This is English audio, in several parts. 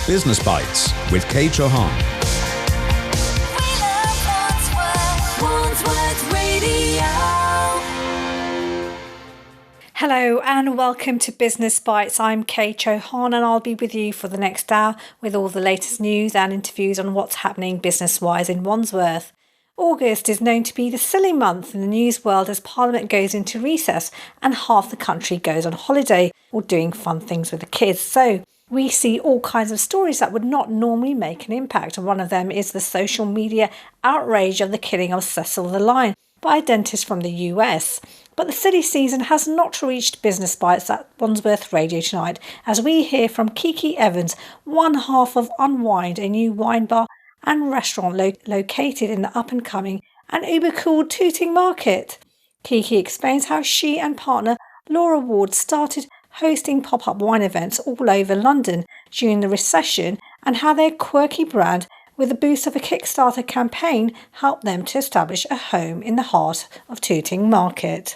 Business Bites with Chauhan. Wandsworth Radio. Hello and welcome to Business Bites. I'm Chauhan and I'll be with you for the next hour with all the latest news and interviews on what's happening business-wise in Wandsworth. August is known to be the silly month in the news world as Parliament goes into recess and half the country goes on holiday or doing fun things with the kids. So we see all kinds of stories that would not normally make an impact, and one of them is the social media outrage of the killing of Cecil the Lion by a dentist from the US. But the silly season has not reached Business Bites at Wandsworth Radio tonight, as we hear from Kiki Evans, one half of Unwind, a new wine bar and restaurant located in the up-and-coming and uber-cool Tooting Market. Kiki explains how she and partner Laura Ward started hosting pop-up wine events all over London during the recession and how their quirky brand, with the boost of a Kickstarter campaign, helped them to establish a home in the heart of Tooting Market.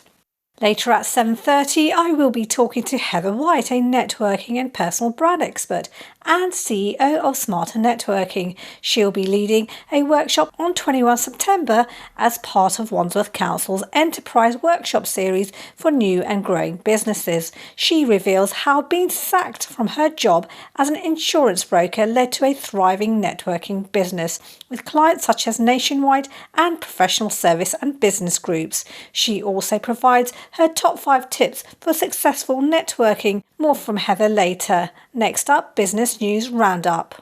Later at 7:30, I will be talking to Heather White, a networking and personal brand expert and CEO of Smarter Networking. She'll be leading a workshop on 21 September as part of Wandsworth Council's Enterprise Workshop series for new and growing businesses. She reveals how being sacked from her job as an insurance broker led to a thriving networking business with clients such as Nationwide and professional service and business groups. She also provides her top 5 tips for successful networking. More from Heather later. Next up, Business News Roundup.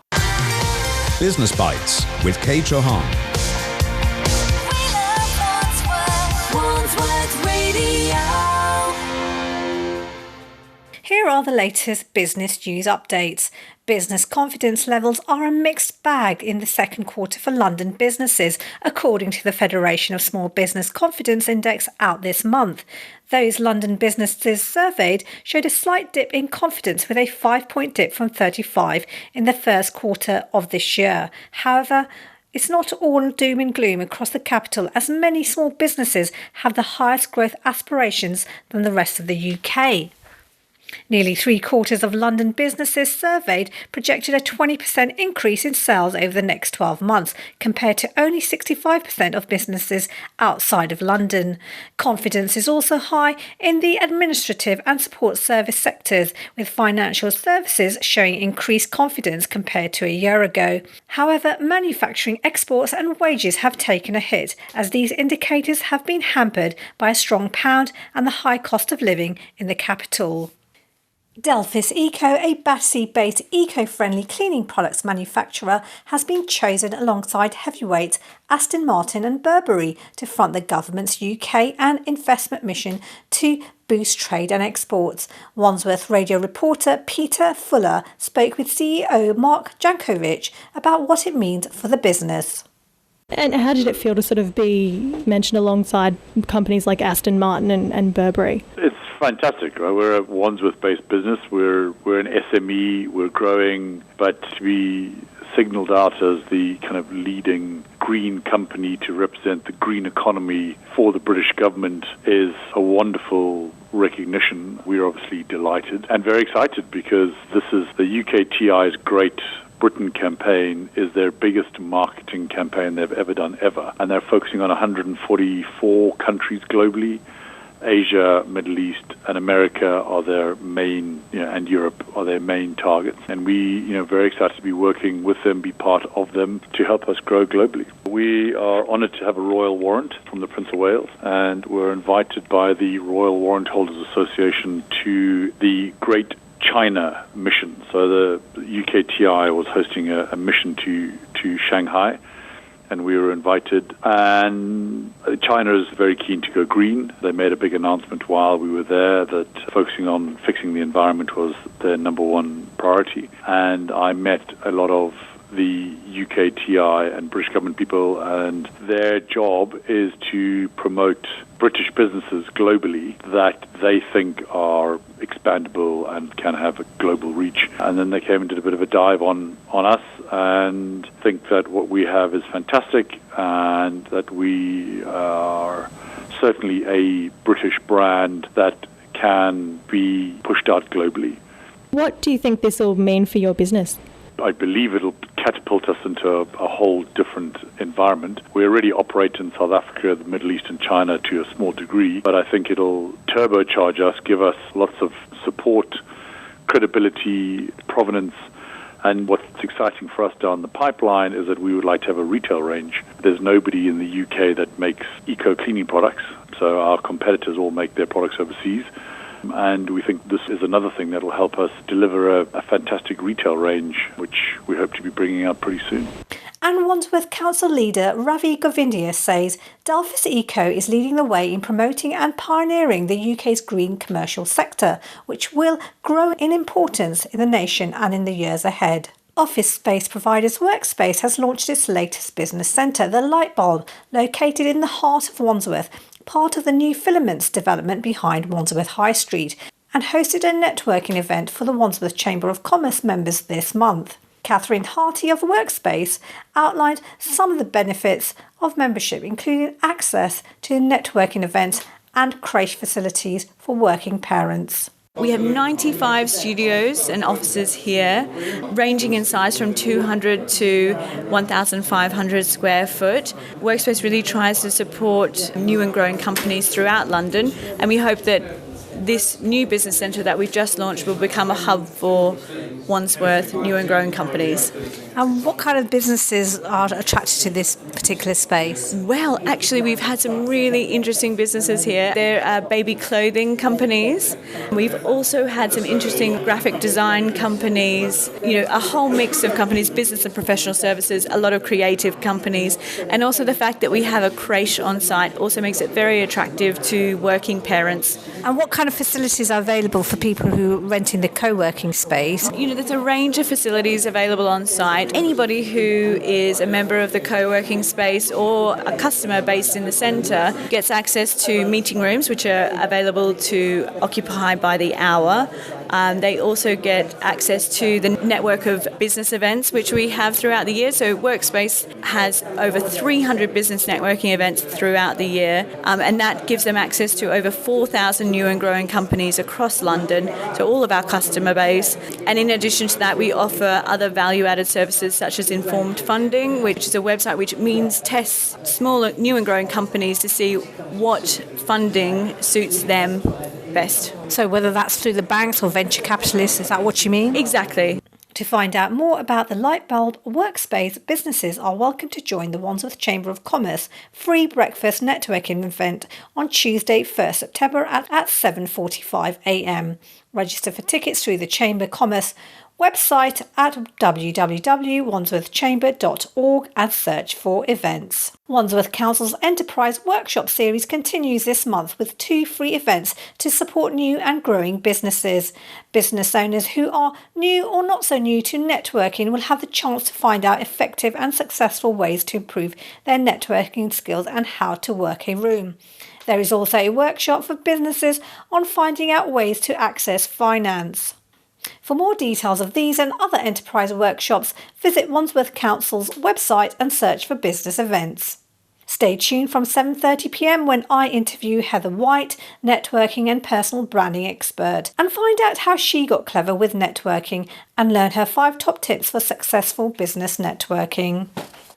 Business Bites with Chauhan. Wandsworth Radio. Here are the latest business news updates. Business confidence levels are a mixed bag in the second quarter for London businesses, according to the Federation of Small Business Confidence Index out this month. Those London businesses surveyed showed a slight dip in confidence, with a 5-point dip from 35 in the first quarter of this year. However, it's not all doom and gloom across the capital, as many small businesses have the highest growth aspirations than the rest of the UK. Nearly 3/4 of London businesses surveyed projected a 20% increase in sales over the next 12 months, compared to only 65% of businesses outside of London. Confidence is also high in the administrative and support service sectors, with financial services showing increased confidence compared to a year ago. However, manufacturing exports and wages have taken a hit, as these indicators have been hampered by a strong pound and the high cost of living in the capital. Delphis Eco, a Battersea-based eco-friendly cleaning products manufacturer, has been chosen alongside heavyweights Aston Martin and Burberry to front the government's UK and investment mission to boost trade and exports. Wandsworth Radio reporter Peter Fuller spoke with CEO Mark Jankovic about what it means for the business. And how did it feel to sort of be mentioned alongside companies like Aston Martin and Burberry? It's fantastic, right? We're a Wandsworth-based business. We're an SME. We're growing, but to be signalled out as the kind of leading green company to represent the green economy for the British government is a wonderful recognition. We're obviously delighted and very excited, because this is the UKTI's Great Britain campaign is their biggest marketing campaign they've ever done, and they're focusing on 144 countries globally. Asia, Middle East, and America are their main, and Europe are their main targets. And we, very excited to be working with them, be part of them to help us grow globally. We are honoured to have a royal warrant from the Prince of Wales, and we're invited by the Royal Warrant Holders Association to the Great China mission. So the UKTI was hosting a mission to Shanghai, and we were invited. And China is very keen to go green. They made a big announcement while we were there that focusing on fixing the environment was their number one priority. And I met a lot of the UKTI and British government people, and their job is to promote British businesses globally that they think are expandable and can have a global reach. And then they came and did a bit of a dive on us, and think that what we have is fantastic, and that we are certainly a British brand that can be pushed out globally. What do you think this will mean for your business? I believe it'll catapult us into a whole different environment. We already operate in South Africa, the Middle East and China to a small degree, but I think it'll turbocharge us, give us lots of support, credibility, provenance. And what's exciting for us down the pipeline is that we would like to have a retail range. There's nobody in the UK that makes eco-cleaning products, so our competitors all make their products overseas. And we think this is another thing that will help us deliver a fantastic retail range, which we hope to be bringing out pretty soon. And Wandsworth Council leader Ravi Govindia says Delphis Eco is leading the way in promoting and pioneering the UK's green commercial sector, which will grow in importance in the nation and in the years ahead. Office space providers Workspace has launched its latest business centre, the Lightbulb, located in the heart of Wandsworth, part of the new filaments development behind Wandsworth High Street, and hosted a networking event for the Wandsworth Chamber of Commerce members this month. Catherine Harty of Workspace outlined some of the benefits of membership, including access to networking events and creche facilities for working parents. We have 95 studios and offices here, ranging in size from 200 to 1,500 square foot. Workspace really tries to support new and growing companies throughout London, and we hope that this new business centre that we've just launched will become a hub for Wandsworth new and growing companies. And what kind of businesses are attracted to this particular space? Well, actually, we've had some really interesting businesses here. There are baby clothing companies. We've also had some interesting graphic design companies, a whole mix of companies, business and professional services, a lot of creative companies. And also the fact that we have a creche on site also makes it very attractive to working parents. And what kind of facilities are available for people who are renting the co-working space? There's a range of facilities available on site. Anybody who is a member of the co-working space or a customer based in the centre gets access to meeting rooms, which are available to occupy by the hour. They also get access to the network of business events, which we have throughout the year. So Workspace has over 300 business networking events throughout the year, and that gives them access to over 4,000 new and growing companies across London, so all of our customer base. And in addition to that, we offer other value-added services such as informed funding, which is a website which tests small new and growing companies to see what funding suits them best. So whether that's through the banks or venture capitalists, is that what you mean? Exactly. To find out more about the Lightbulb Workspace, businesses are welcome to join the Wandsworth Chamber of Commerce free breakfast networking event on Tuesday, 1st September at 7:45 a.m. Register for tickets through the Chamber Commerce website at www.wandsworthchamber.org and search for events. Wandsworth Council's Enterprise Workshop series continues this month with 2 free events to support new and growing businesses. Business owners who are new or not so new to networking will have the chance to find out effective and successful ways to improve their networking skills and how to work a room. There is also a workshop for businesses on finding out ways to access finance. For more details of these and other enterprise workshops, visit Wandsworth Council's website and search for business events. Stay tuned from 7:30 p.m. when I interview Heather White, networking and personal branding expert, and find out how she got clever with networking and learn her 5 top tips for successful business networking.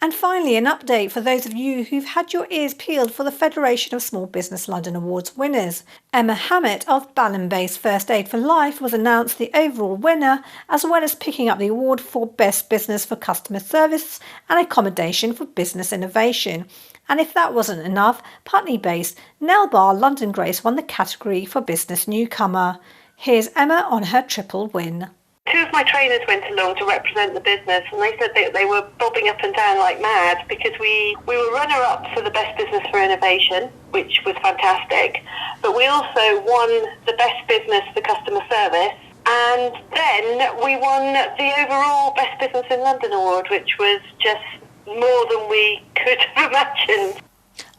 And finally, an update for those of you who've had your ears peeled for the Federation of Small Business London Awards winners. Emma Hammett of Battersea-based First Aid for Life was announced the overall winner, as well as picking up the award for Best Business for Customer Service and Accommodation for Business Innovation. And if that wasn't enough, Putney-based Nelbar London Grace won the category for Business Newcomer. Here's Emma on her triple win. 2 of my trainers went along to represent the business, and they said they were bobbing up and down like mad because we were runner-up for the Best Business for Innovation, which was fantastic, but we also won the Best Business for Customer Service, and then we won the overall Best Business in London award, which was just more than we could have imagined.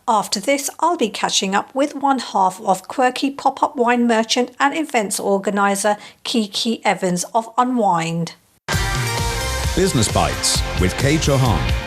After this, I'll be catching up with one half of quirky pop-up wine merchant and events organiser Kiki Evans of Unwind. Business Bites with Chauhan.